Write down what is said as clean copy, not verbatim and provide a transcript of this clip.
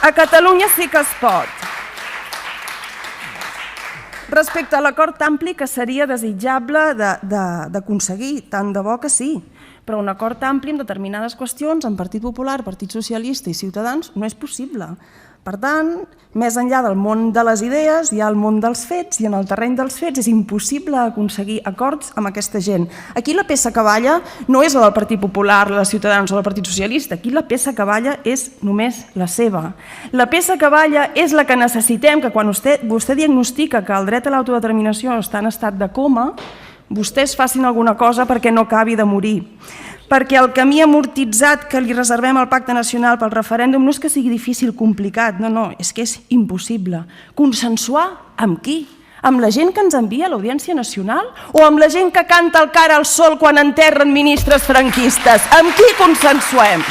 A Catalunya sí que es pot. Respecte a l'acord ampli, que seria desitjable d'aconseguir, tant de bo que sí, però un acord ampli en determinades qüestions, en Partit Popular, Partit Socialista i Ciutadans, no és possible. Per tant, més enllà del món de les idees, hi ha el món dels fets, i en el terreny dels fets és impossible aconseguir acords amb aquesta gent. Aquí la peça que balla no és la del Partit Popular, la de Ciutadans o del Partit Socialista, aquí la peça que balla és només la seva. La peça que balla és la que necessitem, que quan vostè diagnostica que el dret a l'autodeterminació està en estat de coma, vostès facin alguna cosa perquè no acabi de morir. Perquè el camí amortitzat que li reservem al Pacte Nacional pel referèndum no és que sigui difícil, complicat, no, és que és impossible. Consensuar amb qui? Amb la gent que ens envia a l'Audiència Nacional o amb la gent que canta el cara al sol quan enterren ministres franquistes? Amb qui consensuem?